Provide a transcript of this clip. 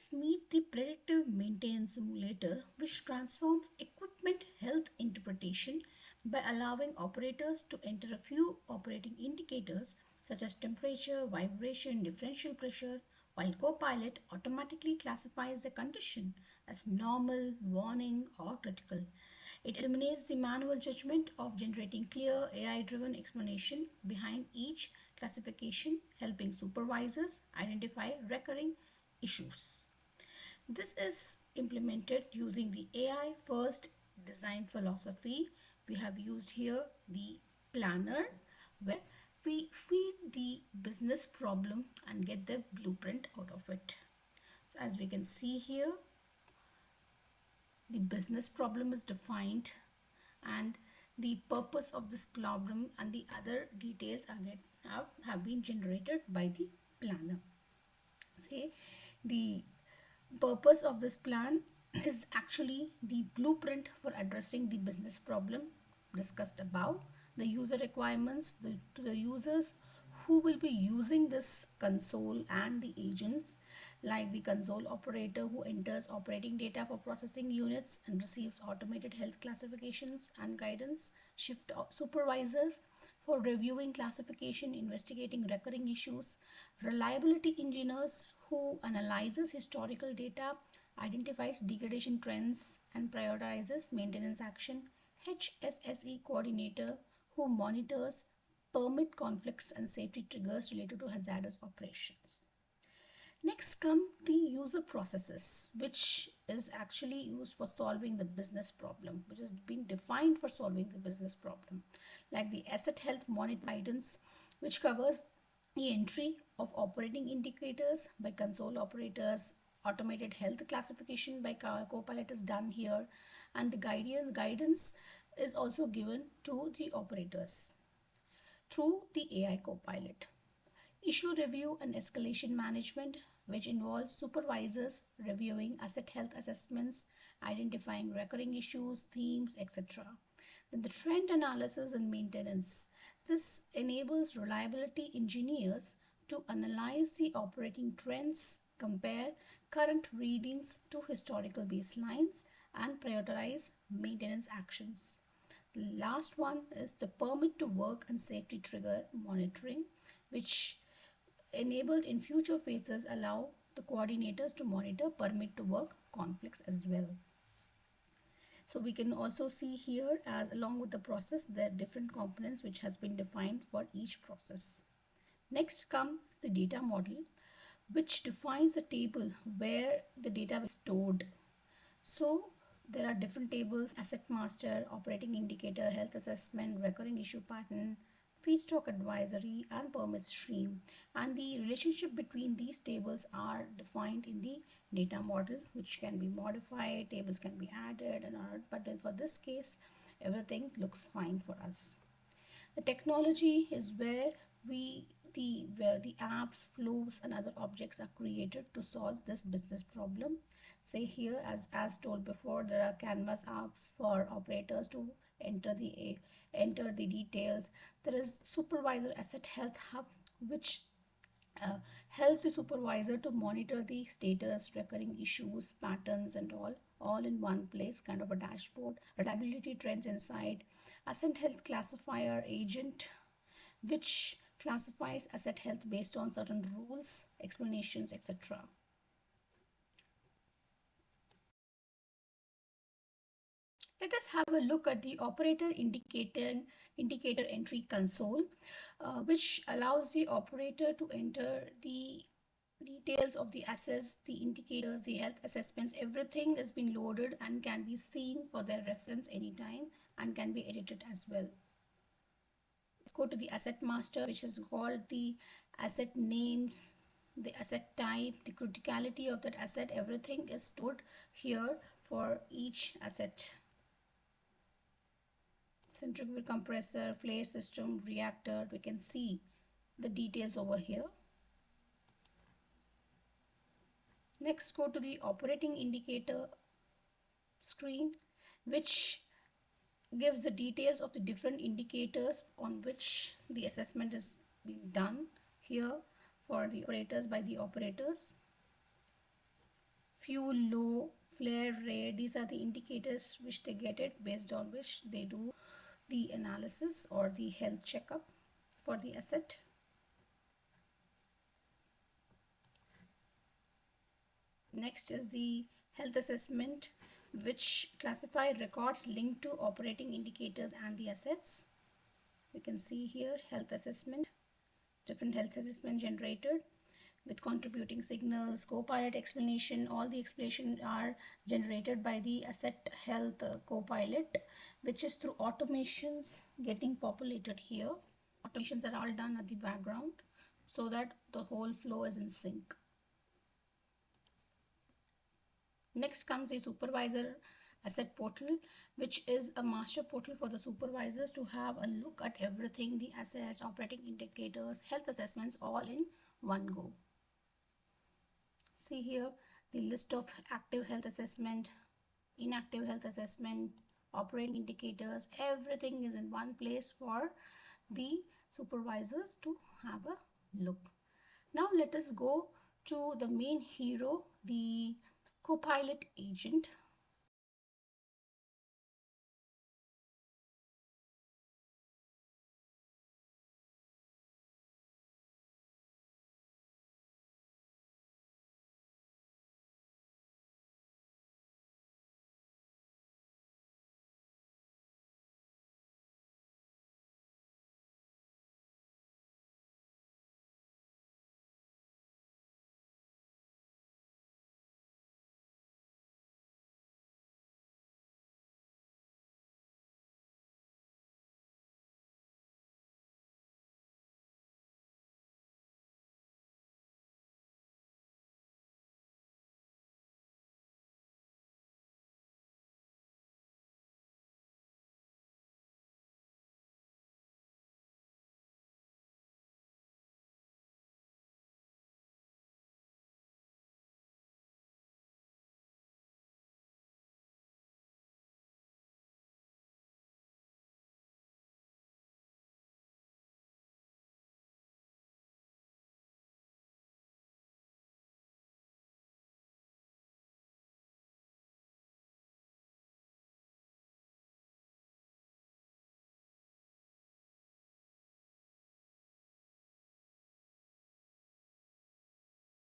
Let's meet the predictive maintenance simulator, which transforms equipment health interpretation by allowing operators to enter a few operating indicators such as temperature, vibration, differential pressure, while Copilot automatically classifies the condition as normal, warning, or critical. It eliminates the manual judgment of generating clear AI-driven explanation behind each classification, helping supervisors identify recurring issues. This is implemented using the AI first design philosophy. We have used here the planner where we feed the business problem and get the blueprint out of it. So as we can see here, the business problem is defined and the purpose of this problem and the other details have been generated by the planner. Say the purpose of this plan is actually the blueprint for addressing the business problem discussed above, the user requirements to the users who will be using this console and the agents, like the console operator who enters operating data for processing units and receives automated health classifications and guidance, shift supervisors for reviewing classification, investigating recurring issues, reliability engineers who analyzes historical data, identifies degradation trends and prioritizes maintenance action, HSSE coordinator who monitors permit conflicts and safety triggers related to hazardous operations. Next come the user processes, which is actually used for solving the business problem, which is being defined for solving the business problem, like the asset health monitor guidance, which covers the entry of operating indicators by console operators, automated health classification by Copilot is done here, and the guidance is also given to the operators through the AI Copilot. Issue review and escalation management, which involves supervisors reviewing asset health assessments, identifying recurring issues, themes, etc. Then the trend analysis and maintenance. This enables reliability engineers to analyze the operating trends, compare current readings to historical baselines, and prioritize maintenance actions. The last one is the permit to work and safety trigger monitoring, which enabled in future phases allow the coordinators to monitor permit to work conflicts as well. So we can also see here, as along with the process, there are different components which has been defined for each process. Next comes the data model, which defines a table where the data is stored. So there are different tables: asset master, operating indicator, health assessment, recurring issue pattern, feedstock advisory, and permit stream. And the relationship between these tables are defined in the data model, which can be modified, tables can be added and all, but for this case everything looks fine for us. The technology is where the apps, flows and other objects are created to solve this business problem. Say here, as told before, there are canvas apps for operators to enter the details. There is supervisor asset health hub, which helps the supervisor to monitor the status, recurring issues, patterns and all in one place, kind of a dashboard. Reliability trends inside. Asset health classifier agent, which classifies asset health based on certain rules, explanations, etc. Let us have a look at the operator indicator entry console, which allows the operator to enter the details of the assets, the indicators, the health assessments. Everything has been loaded and can be seen for their reference anytime and can be edited as well. Let's go to the asset master, which is called the asset names, the asset type, the criticality of that asset. Everything is stored here for each asset. Centrifugal compressor, flare system, reactor, we can see the details over here. Next, go to the operating indicator screen, which gives the details of the different indicators on which the assessment is being done here for the operators by the operators. fuel low, flare rate. These are the indicators which they get it, based on which they do the analysis or the health checkup for the asset. Next is the health assessment, which classify records linked to operating indicators and the assets. We can see here health assessment, different health assessment generated with contributing signals, Copilot explanation. All the explanation are generated by the Asset Health Copilot, which is through automations getting populated here. Automations are all done at the background so that the whole flow is in sync. Next comes a supervisor asset portal, which is a master portal for the supervisors to have a look at everything, the assets, operating indicators, health assessments, all in one go. See here the list of active health assessment, inactive health assessment, operating indicators, everything is in one place for the supervisors to have a look. Now let us go to the main hero, the Copilot agent.